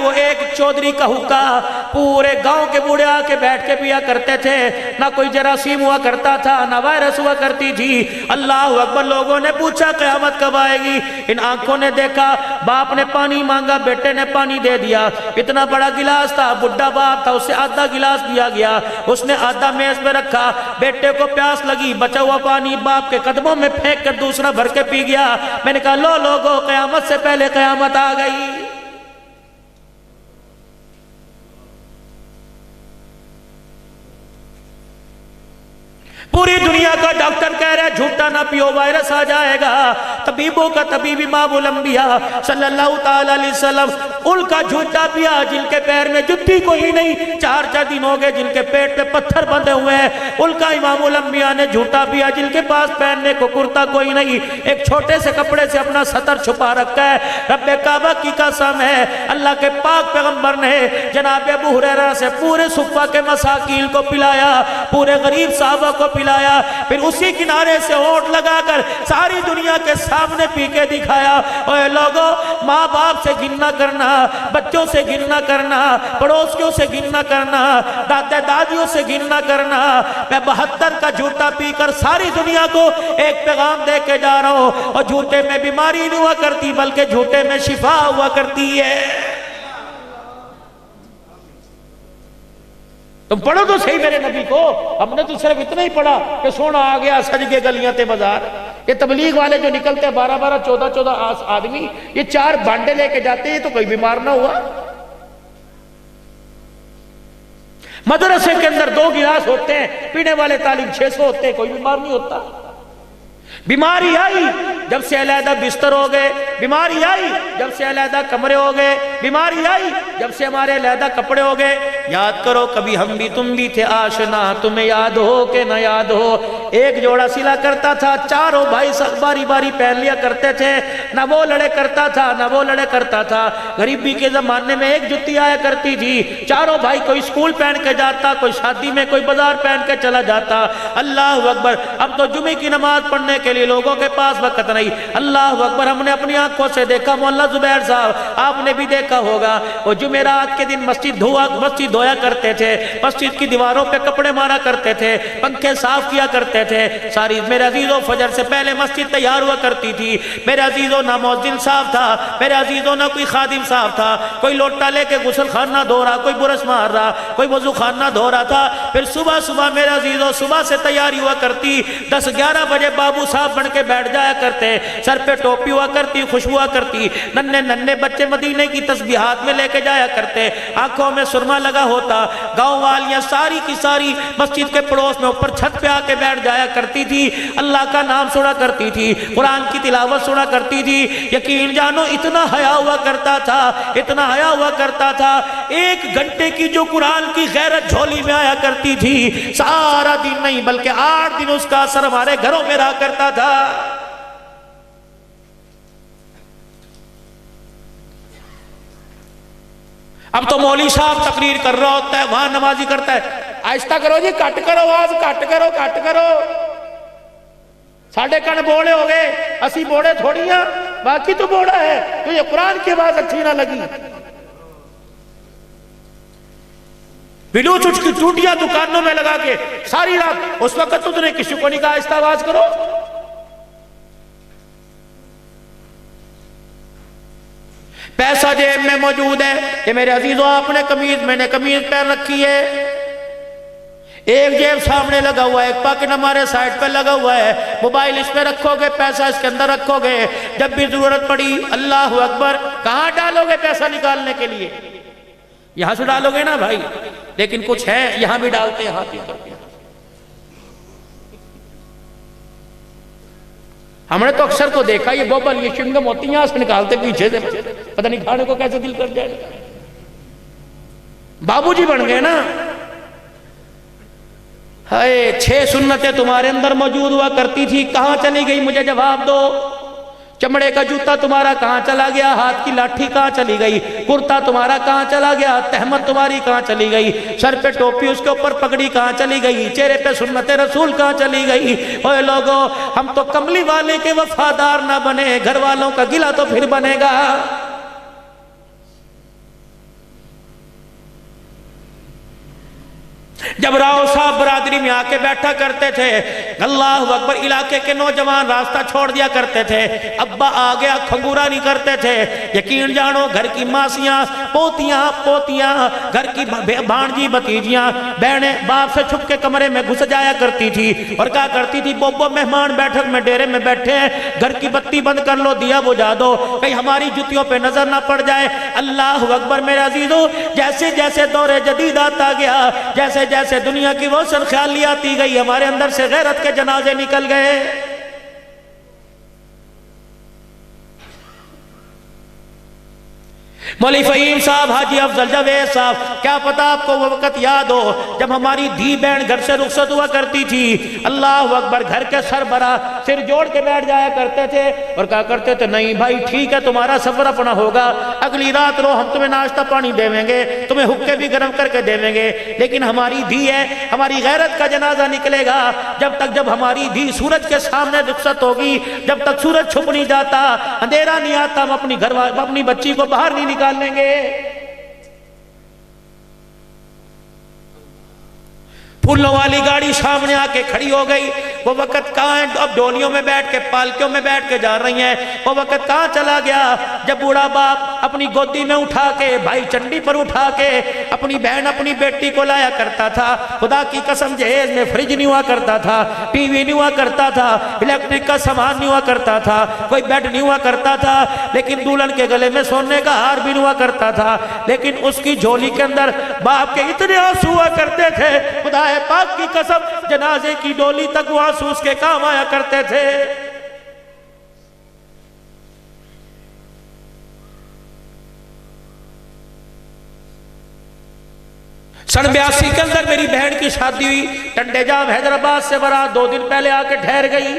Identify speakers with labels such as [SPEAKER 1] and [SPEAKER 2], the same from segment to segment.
[SPEAKER 1] وہ ایک چودھری کا حقہ، پورے گاؤں کے بوڑھے آ کے بیٹھ کے پیا کرتے تھے، نہ کوئی جراثیم ہوا کرتا تھا، نہ وائرس ہوا کرتی تھی۔ اللہ اکبر، لوگوں نے پوچھا قیامت کب آئے گی؟ ان آنکھوں نے دیکھا، باپ نے پانی مانگا، بیٹے نے پانی دے دیا، اتنا بڑا گلاس تھا، بڈھا باپ تھا، اسے آدھا گلاس دیا گیا، اس نے آدھا میز میں رکھا، بیٹے کو پیاس لگی، بچا ہوا پانی باپ کے قدموں میں پھینک کر دوسرا بھر کے پی گیا۔ میں نے کہا لو لوگو، قیامت سے پہلے قیامت آ گئی۔ پوری دنیا کا ڈاکٹر کہہ رہے جھوٹا نہ پیو، وائرس آ جائے گا۔ طبیبوں کا طبیب امام الانبیاء صلی اللہ تعالی علیہ وسلم ان کا جھوٹا پیا، جن کے پیر میں جتی کوئی نہیں، 4 دن ہو گئے، جن کے پیٹ پہ پتھر بندھے ہوئے ہیں، ان کا امام الانبیاء نے جھوٹا پیا، جن کے پاس پہننے کو کرتا کوئی نہیں، ایک چھوٹے سے کپڑے سے اپنا سطر چھپا رکھا ہے۔ رب کعبہ کی قسم ہے، اللہ کے پاک پیغمبر نے جناب ابو ہریرہ سے پورے صفہ کے مساکین کو پلایا، پورے غریب صحابہ کو پلایا، پھر اسی کنارے سے ہونٹ لگا کر ساری دنیا کے سامنے پی کے دکھایا۔ اوے لوگو، ماں باپ سے گھن کرنا، بچوں سے گھن کرنا، پڑوسیوں سے گھن کرنا، دادا دادیوں سے گھن کرنا۔ میں 72 کا جھوٹا پی کر ساری دنیا کو ایک پیغام دے کے جا رہا ہوں، اور جھوٹے میں بیماری نہیں ہوا کرتی، بلکہ جھوٹے میں شفا ہوا کرتی ہے۔ تم پڑھو تو صحیح میرے نبی کو، ہم نے تو صرف اتنا ہی پڑھا کہ سونا آ گیا سج کے گلیاں تے بازار۔ یہ تبلیغ والے جو نکلتے ہیں 12 14 آدمی، یہ 4 بانڈے لے کے جاتے ہیں، تو کوئی بیمار نہ ہوا۔ مدرسے کے اندر 2 گلاس ہوتے ہیں، پینے والے طالب 600 ہوتے ہیں، کوئی بیمار نہیں ہوتا۔ بیماری آئی جب سے علیحدہ بستر ہو گئے، بیماری آئی جب سے علیحدہ کمرے ہو گئے، بیماری آئی جب سے ہمارے علیحدہ کپڑے ہو گئے۔ یاد کرو کبھی ہم بھی تم بھی تھے آشنا، تمہیں یاد ہو کہ نہ یاد ہو، ایک جوڑا سلا کرتا تھا، 4 بھائی سب باری باری پہن لیا کرتے تھے، نہ وہ لڑے کرتا تھا نہ وہ لڑے کرتا تھا۔ غریبی کے زمانے میں ایک جتی آیا کرتی تھی، 4 بھائی، کوئی اسکول پہن کے جاتا، کوئی شادی میں، کوئی بازار پہن کے چلا جاتا۔ اللہ اکبر، اب تو جمعے کی نماز پڑھنے کے لیے لوگوں کے پاس وقت نہیں۔ اللہ اکبر، ہم نے اپنی آنکھوں سے دیکھا، مولانا زبیر صاحب آپ نے بھی دیکھا ہوگا، وہ جمعرات کے دن مسجد دھویا کرتے تھے، مسجد کی دیواروں پہ کپڑے مارا کرتے تھے، پنکھے صاف کیا کرتے تھے، ساری میرے عزیزوں فجر سے پہلے مسجد تیار ہوا کرتی تھی۔ میرے عزیزوں، نہ مؤذن صاحب تھا، میرے عزیزوں نہ کوئی خادم صاحب تھا، کوئی لوٹا لے کے غسل خانہ دھو رہا، کوئی برش مار رہا، کوئی وضو خانہ دھو رہا تھا۔ پھر صبح میرے عزیزوں صبح سے تیاری ہوا کرتی، 10-11 بجے بابو صاحب بن کے بیٹھ جایا کرتے، سر پہ ٹوپی ہوا کرتی، خوشبو ہوا کرتی، ننھے بچے مدینے کی تسبیحات میں لے کے جایا کرتے، آنکھوں میں سرما لگا ہوتا، گاؤں والیاں ساری کی ساری مسجد کے پڑوس میں اوپر چھت پہ آ کے بیٹھ جایا کرتی تھی، اللہ کا نام سنا کرتی تھی، قرآن کی تلاوت سنا کرتی تھی۔ یقین جانو اتنا حیا ہوا کرتا تھا، اتنا حیا ہوا کرتا تھا، 1 گھنٹے کی جو قرآن کی غیرت جھولی میں آیا کرتی تھی، سارا دن نہیں بلکہ 8 دن اس کا اثر ہمارے گھروں میں رہا کرتا تھا۔ اب تو مولوی صاحب تقریر کر رہا ہوتا ہے، وہاں نمازی کرتا ہے، آہستہ کرو جی، کٹ کرو آواز، کٹ کرو، ساڑھے کن بوڑے ہو گئے، اسی بوڑے تھوڑی ہیں، باقی تو بوڑا ہے، تو یہ قرآن کی آواز اچھی نہ لگی۔ بلوٹوتھ کی ٹوٹیاں دکانوں میں لگا کے ساری رات، اس وقت تو نے کسی کو نہیں کہا آہستہ آواز کرو۔ پیسہ جیب میں موجود ہے کہ میرے عزیزوں آپ نے قمیض، میں نے قمیض پہن رکھی ہے، ایک جیب سامنے لگا ہوا ہے، ایک پاکٹ ہمارے سائٹ پہ لگا ہوا ہے، موبائل اس پہ رکھو گے، پیسہ اس کے اندر رکھو گے، جب بھی ضرورت پڑی اللہ اکبر، کہاں ڈالو گے پیسہ نکالنے کے لیے؟ یہاں سے ڈالو گے نا بھائی، لیکن کچھ ہے یہاں بھی ڈالتے ہیں، ہاتھ ہی کرتے ہیں۔ ہم نے تو اکثر کو دیکھا، یہ بوبل، یہ چنگم ہوتی ہیں، یہاں سے نکالتے پیچھے سے، پتہ نہیں کھانے کو کیسے دل کر جائے، بابو جی بن گئے نا۔ ہائے 6 سنتیں تمہارے اندر موجود ہوا کرتی تھی، کہاں چلی گئی مجھے جواب دو؟ چمڑے کا جوتا تمہارا کہاں چلا گیا؟ ہاتھ کی لاٹھی کہاں چلی گئی؟ کرتا تمہارا کہاں چلا گیا؟ تہمت تمہاری کہاں چلی گئی؟ سر پہ ٹوپی، اس کے اوپر پگڑی کہاں چلی گئی؟ چہرے پہ سنت رسول کہاں چلی گئی؟ اوے لوگو، ہم تو کملی والے کے وفادار نہ بنے، گھر والوں کا گلہ تو پھر بنے گا۔ جب راؤ صاحب برادری میں آکے بیٹھا کرتے تھے، اللہ اکبر، علاقے کے نوجوان راستہ چھوڑ دیا کرتے تھے، ابا آگیا کھنگورا نہیں کرتے تھے۔ یقین جانو گھر کی ماسیاں، پوتیاں، گھر کی بھانجی بھتیجیاں، بہنیں باپ سے چھپ کے کمرے میں گھس جایا کرتی تھی اور کہا کرتی تھی بوبو مہمان بیٹھک میں ڈیرے میں بیٹھے ہیں، گھر کی بتی بند کر لو، دیا بجھا دو، کہیں ہماری جوتیوں پہ نظر نہ پڑ جائے۔ اللہ اکبر میرے عزیزو، جیسے جیسے دور جدید آتا گیا، جیسے جیسے دنیا کی روشن خیالی آتی گئی، ہمارے اندر سے غیرت کے جنازے نکل گئے۔ مولوی فہیم صاحب، حاجی افضل جاوید صاحب، کیا پتہ آپ کو وہ وقت یاد ہو جب ہماری دھی بہن گھر سے رخصت ہوا کرتی تھی، اللہ اکبر، گھر کے سربراہ سر جوڑ کے بیٹھ جایا کرتے تھے اور کہا کرتے تھے نہیں بھائی ٹھیک ہے، تمہارا سفر اپنا ہوگا، اگلی رات رو ہم تمہیں ناشتہ پانی دیویں گے، تمہیں حقے بھی گرم کر کے دیویں گے، لیکن ہماری دھی ہے، ہماری غیرت کا جنازہ نکلے گا جب ہماری دھی سورج کے سامنے رخصت ہوگی، جب تک سورج چھپ نہیں جاتا، اندھیرا نہیں آتا، ہم اپنی بچی کو باہر نہیں نکال لیں گے۔ پھولوں والی گاڑی سامنے آ کے کھڑی ہو گئی، وہ وقت کہاں ہے؟ اب ڈولیوں میں بیٹھ کے، پالکیوں میں بیٹھ کے جا رہی ہیں، وہ وقت کہاں چلا گیا جب بوڑھا باپ اپنی گودی میں اٹھا کے، بھائی چنڈی پر اٹھا کے اپنی بہن اپنی بیٹی کو لایا کرتا تھا۔ خدا کی قسم جہیز میں فریج نہیں ہوا کرتا تھا، ٹی وی نہیں ہوا کرتا تھا، الیکٹرک کا سامان نہیں ہوا کرتا تھا، کوئی بیڈ نہیں ہوا کرتا تھا، لیکن دلہن کے گلے میں سونے کا ہار بھی نہیں ہوا کرتا تھا، لیکن اس کی جھولی کے اندر باپ کے اتنے آنسو ہوا کرتے تھے، خدا پاک کی قسم جنازے کی ڈولی تک وہ آنسو اس کے کام آیا کرتے تھے۔ سن 82 کے اندر میری بہن کی شادی ہوئی، ٹنڈے جام حیدرآباد سے برات 2 دن پہلے آ کے ٹھہر گئی۔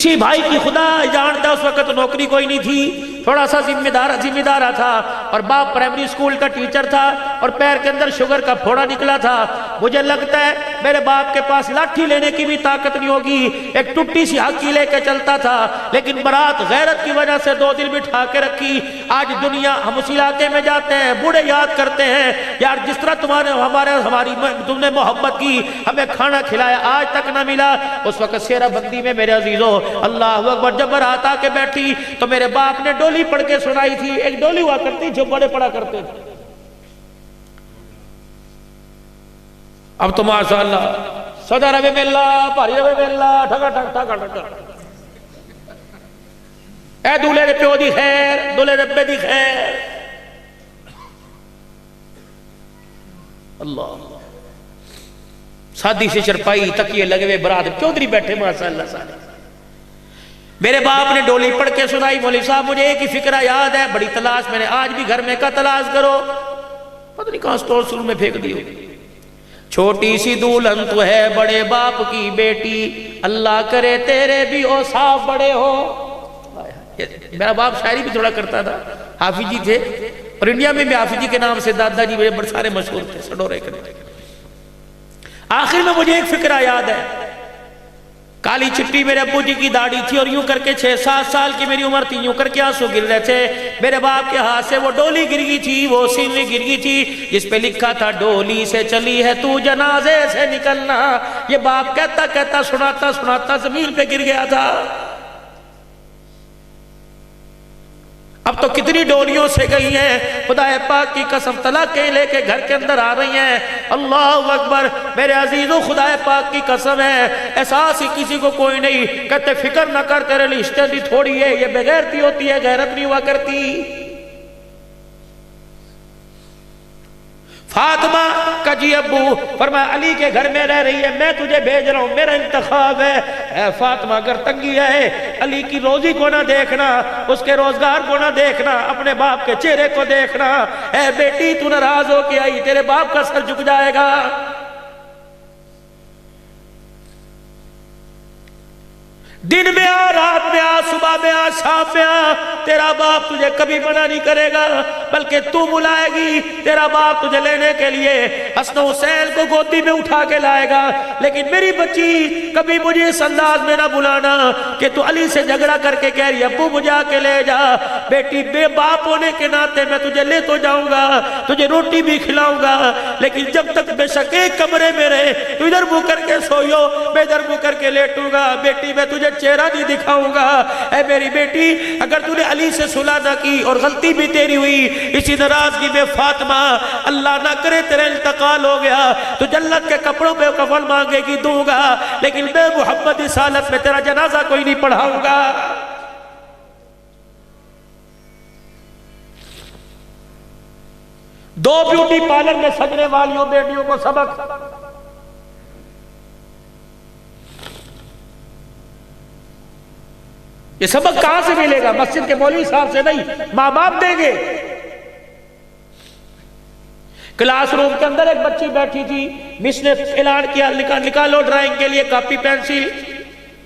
[SPEAKER 1] اسی بھائی کی خدا جانتا اس وقت نوکری کوئی نہیں تھی، تھوڑا سا ذمہ دارہ تھا، اور باپ پرائمری سکول کا ٹیچر تھا اور پیر کے اندر شوگر کا پھوڑا نکلا تھا۔ مجھے لگتا ہے میرے باپ کے پاس لاٹھی لینے کی بھی طاقت نہیں ہوگی، ایک ٹوٹی سی ہاکی لے کے چلتا تھا، لیکن برات غیرت کی وجہ سے 2 دن بٹھا کے رکھی۔ آج دنیا، ہم اس علاقے میں جاتے ہیں، بوڑھے یاد کرتے ہیں یار جس طرح تم نے محبت کی، ہمیں کھانا کھلایا، آج تک نہ ملا۔ اس وقت سیرہ بندی میں میرے عزیزو، اللہ اکبر، جب برات آ کے بیٹھی تو میرے باپ نے ڈولی پڑھ کے سنائی تھی۔ ایک ڈولی ہوا کرتی جو بڑے پڑھا کرتے تھے، اب تو ماشاءاللہ سدا ربے میں اللہ، پاری ربے میں اللہ، ٹھگا ٹھگ ٹھگا ٹھگا، اے دولے دے پیو دی خیر، دولے دے بے دی خیر، اللہ سادی سے چرپائی تکیے لگے ہوئے برات چودھری بیٹھے ماشاءاللہ سارے۔ میرے باپ نے ڈولی پڑھ کے سنائی۔ مولوی صاحب مجھے ایک ہی فکرہ یاد ہے، بڑی تلاش میں نے آج بھی گھر میں کا تلاش کرو، پتہ نہیں کہاں سٹور سلو میں پھینک دیو۔ چھوٹی سی دولہن تو ہے بڑے باپ کی بیٹی، اللہ کرے تیرے بھی اوصاف بڑے ہو۔ میرا باپ شاعری بھی تھوڑا کرتا تھا، حافظ جی تھے، اور انڈیا میں بھی حافظ جی کے نام سے دادا جی بڑے سارے مشہور تھے، سڈورے کرتے۔ آخر میں مجھے ایک فکرہ یاد ہے، کالی چٹی میرے ابو جی کی داڑھی تھی اور یوں کر کے 6-7 سال کی میری عمر تھی، یوں کر کے آنسو گر رہے تھے۔ میرے باپ کے ہاتھ سے وہ ڈولی گر گئی تھی، وہ سینوی گر گئی تھی جس پہ لکھا تھا ڈولی سے چلی ہے تو جنازے سے نکلنا۔ یہ باپ کہتا کہتا سناتا سناتا زمین پہ گر گیا تھا۔ اب تو کتنی ڈولیوں سے گئی ہیں، خدا پاک کی قسم طلاقیں لے کے گھر کے اندر آ رہی ہیں۔ اللہ اکبر میرے عزیزو، خدا پاک کی قسم ہے، احساس ہی کسی کو کوئی نہیں، کہتے فکر نہ کر تیرے لیے اشتے دی تھوڑی ہے، یہ بغیرتی ہوتی ہے، غیرت نہیں ہوا کرتی۔ فاطمہ کا جی ابو فرمایا علی کے گھر میں رہ رہی ہے، میں تجھے بھیج رہا ہوں، میرا انتخاب ہے۔ اے فاطمہ اگر تنگی ہے، علی کی روزی کو نہ دیکھنا، اس کے روزگار کو نہ دیکھنا، اپنے باپ کے چہرے کو دیکھنا۔ اے بیٹی تو ناراض ہو کے آئی، تیرے باپ کا سر جھک جائے گا۔ دن میں آ، رات میں آ، صبح میں آ، شام میں آ، تیرا باپ تجھے کبھی منع نہیں کرے گا، بلکہ تو بلائے گی، تیرا باپ تجھے لینے کے لیے حسن و حسین کو گودی میں اٹھا کے لائے گا۔ لیکن میری بچی کبھی مجھے اس انداز میں نہ بلانا کہ تو علی سے جھگڑا کر کے کہہ رہی ابو مجھے آ کے لے جا، بیٹی بے باپ ہونے کے ناطے میں تجھے لے تو جاؤں گا، تجھے روٹی بھی کھلاؤں گا، لیکن جب تک بے شک ایک کمرے میں رہے تو ادھر منہ کر کے سوئیو، میں ادھر منہ کر کے لیٹوں گا، بیٹی میں تجھے چہرہ نہیں دکھاؤں گا۔ اے میری بیٹی، اگر تو نے علی سے صلح نہ کی اور غلطی بھی تیری ہوئی، اسی ناراضگی میں فاطمہ اللہ نہ کرے تیرے انتقال ہو گیا تو جنت کے کپڑوں پہ کفن مانگے گی، دوں گا، لیکن میں محمد اس حالت میں تیرا جنازہ کوئی نہیں پڑھاؤں گا۔ دو بیوٹی پارلر میں سجنے والیوں بیٹیوں کو سبق، یہ سبق کہاں سے ملے گا؟ مسجد کے مولوی صاحب سے نہیں، ماں باپ دیں گے۔ کلاس روم کے اندر ایک بچی بیٹھی تھی، مس نے اعلان کیا نکالو ڈرائنگ کے لیے کاپی پینسل،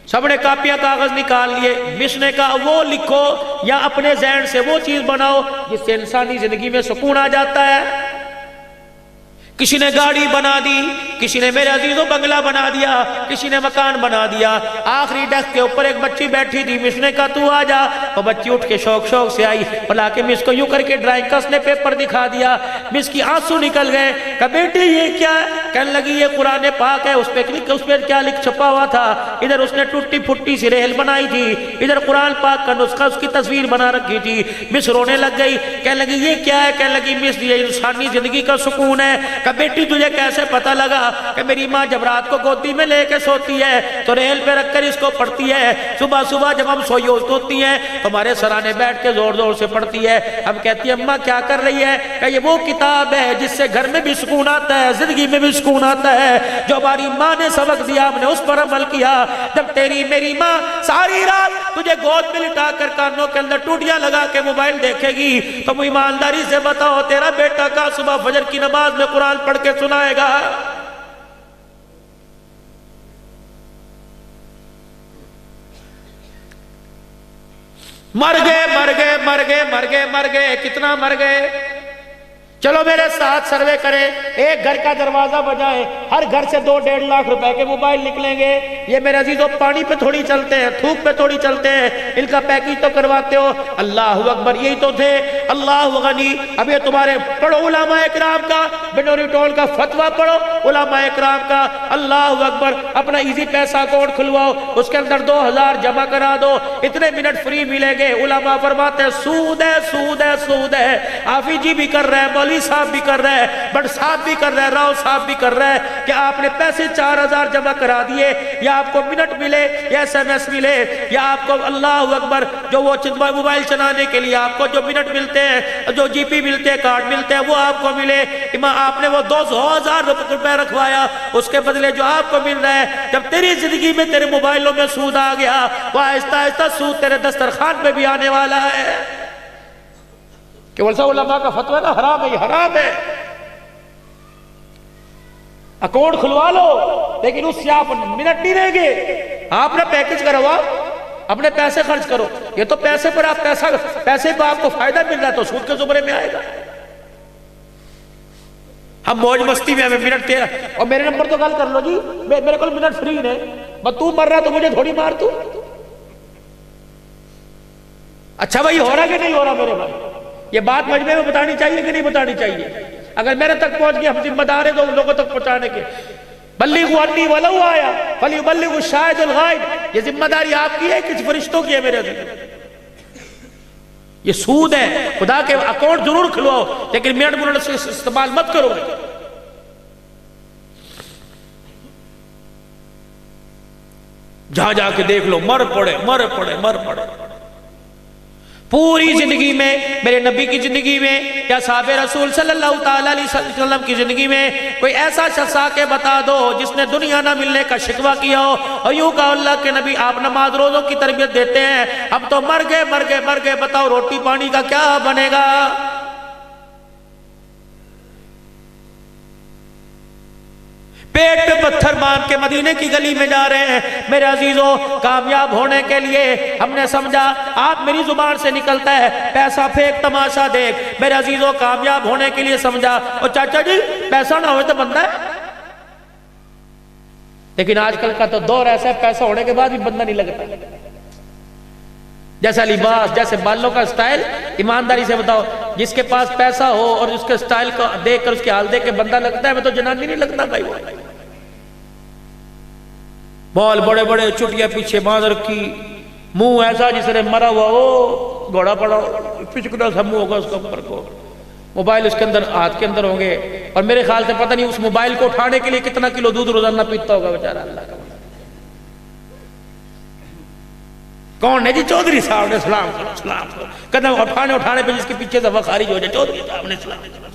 [SPEAKER 1] سب نے کاپیاں کاغذ نکال لیے۔ مس نے کہا وہ لکھو یا اپنے ذہن سے وہ چیز بناؤ جس سے انسانی زندگی میں سکون آ جاتا ہے۔ کسی نے گاڑی بنا دی، کسی نے میرے عزیزوں بنگلہ بنا دیا، کسی نے مکان بنا دیا۔ آخری ڈیسک کے اوپر ایک بچی بیٹھی تھی، مس نے کہا تو آ جا، وہ بچی اٹھ کے شوق سے آئی، بلا کے مس کو یوں کر کے ڈرائنگ کا اس نے پیپر دکھا دیا۔ مس کی آنسو نکل گئے، کہا بیٹی یہ کیا ہے؟ کہنے لگی یہ قرآن پاک ہے، اس پہ کیا لکھ چھپا ہوا تھا؟ ادھر اس نے ٹوٹی پھٹی سی ریل بنائی تھی، ادھر قرآن پاک کا نسخہ اس کی تصویر بنا رکھی تھی۔ مس رونے لگ گئی، کہنے لگی یہ کیا ہے؟ کہنے لگی مس یہ انسانی زندگی کا سکون ہے۔ کہا بیٹی تجھے کیسے پتہ لگا؟ کہ میری ماں جب رات کو گودی میں لے کے سوتی ہے تو ریل پہ رکھ کر اس کو پڑھتی ہے، صبح جب ہم سوئی ہوتی ہیں ہمارے سرانے بیٹھ کے زور سے پڑھتی ہے۔ ہم کہتی ہیں اماں کیا کر رہی ہے؟ کہ یہ وہ کتاب ہے جس سے گھر میں بھی سکون آتا ہے، زندگی میں بھی سکون آتا ہے، جو ہماری ماں نے سبق دیا ہم نے اس پر عمل کیا۔ جب تیری میری ماں ساری رات تجھے گود میں لٹا کر کانوں کے اندر ٹوٹیاں لگا کے موبائل دیکھے گی تو وہ ایمانداری سے بتاؤ تیرا بیٹا کا صبح فجر کی نماز میں قرآن پڑھ کے سنائے گا؟ مر گئے کتنا مر گئے؟ چلو میرے ساتھ سروے کریں، ایک گھر کا دروازہ بجائے، ہر گھر سے 2-1.5 لاکھ روپے کے موبائل نکلیں گے۔ یہ میرے عزیزوں پانی پہ تھوڑی چلتے ہیں، تھوک پہ تھوڑی چلتے ہیں، ان کا پیکیج تو کرواتے ہو۔ اللہ اکبر، یہی تو تھے اللہ غنی۔ اب یہ تمہارے پڑھو علماء اکرام کا، بنوری ٹول کا فتویٰ پڑھو علماء اکرام کا، اللہ اکبر، اپنا ایزی پیسہ اکاؤنٹ کھلواؤ، اس کے اندر 2000 جمع کرا دو، اتنے منٹ فری ملیں گے۔ علماء فرماتے ہیں سود ہے سود ہے سود ہے۔ حافظ جی بھی کر رہے ہیں، مولوی صاحب بھی کر رہے ہیں، بٹ صاحب بھی کر رہے ہیں، راؤ صاحب بھی کر رہے ہیں کہ آپ نے پیسے 4000 جمع کرا دیے، یا آپ کو منٹ ملے یا SMS ملے، یا آپ کو اللہ اکبر جو وہ موبائل چلانے کے لیے آپ کو جو منٹ ملتے ہیں، جو GP ملتے ہیں، کارڈ ملتے ہیں، وہ آپ کو ملے۔ آپ نے وہ 200,000 روپے رکھوایا، اس کے بدلے جو آپ کو مل رہا ہے، جب تیری زندگی میں تیرے موبائلوں میں سود آ گیا، وہ آہستہ آہستہ سود تیرے دسترخوان پہ بھی آنے والا ہے۔ کہ ورثہ علماء کا فتویٰ نا حرام ہے، یہ حرام ہے۔ اکاؤنٹ کھلوا لو، لیکن اس سے آپ منٹ نہیں رہیں گے، آپ نے پیکج کروا، اپنے پیسے خرچ کرو۔ یہ تو پیسے پر آپ پیسے پر آپ کو فائدہ مل رہا ہے تو سود کے زمرے میں آئے گا۔ ہم موج مستی میں ہمیں منٹ تیرا، اور میرے نمبر تو گل کر لو جی، میرے کو منٹ فری نے، بس تو مر رہا تو مجھے تھوڑی مار تو۔ اچھا بھائی ہو رہا کہ نہیں ہو رہا میرے بھائی؟ یہ بات مجمع میں بتانی چاہیے کہ نہیں بتانی چاہیے؟ اگر میرے تک پہنچ گیا ہم ذمہ دار ہیں تو لوگوں تک پہنچانے کے۔ بلغوا عنی ولو آیا فلیبلغ الشاہد الغائب، یہ ذمہ داری آپ کی ہے کچھ فرشتوں کی ہے میرے عزیز؟ یہ سود ہے۔ خدا کے اکاؤنٹ ضرور کھلواؤ لیکن منٹ سے استعمال مت کرو۔ جہاں جا کے دیکھ لو، مر پڑے۔ پوری زندگی میں، میرے نبی کی زندگی میں یا صحابہ رسول صلی اللہ تعالیٰ علیہ وسلم کی زندگی میں کوئی ایسا شخص آ کے بتا دو جس نے دنیا نہ ملنے کا شکوہ کیا ہو اور یوں کہا اللہ کے نبی آپ نماز روزوں کی تربیت دیتے ہیں، اب تو مر گئے، بتاؤ روٹی پانی کا کیا بنے گا؟ پیٹ پہ پتھر مان کے مدینے کی گلی میں جا رہے ہیں۔ میرے عزیزوں کامیاب ہونے کے لیے ہم نے سمجھا، آپ میری زبان سے نکلتا ہے پیسہ پھینک تماشا دیکھ، میرے عزیزوں کامیاب ہونے کے لیے سمجھا اور چاچا جی پیسہ نہ ہوئے تو بندہ ہے۔ لیکن آج کل کا تو دور ایسا ہے پیسہ ہونے کے بعد بھی بندہ نہیں لگتا۔ جیسا لباس، جیسے بالوں کا سٹائل، ایمانداری سے بتاؤ، جس کے پاس پیسہ ہو اور اس کے سٹائل کو دیکھ کر اس کے حال دیکھ کے بندہ لگتا ہے، میں تو جنانی نہیں لگتا بھائی۔ وہ بال بڑے بڑے، چٹیاں پیچھے باندھ رکھی، منہ ایسا جس نے مرا ہوا ہو، گھوڑا پڑا پچکڑا سا منہ ہوگا اس کا اوپر کو، موبائل اس کے اندر ہاتھ کے اندر ہوں گے، اور میرے خیال سے پتہ نہیں اس موبائل کو اٹھانے کے لیے کتنا کلو دودھ روزانہ پیتا ہوگا بیچارہ اللہ کا۔ کون ہے جی؟ چودھری صاحب نے سلام کرو، سلام کرو، قدم اٹھانے پہ جس کے پیچھے سے وہ خارج ہو جائے، چودھری صاحب نے سلام کرو۔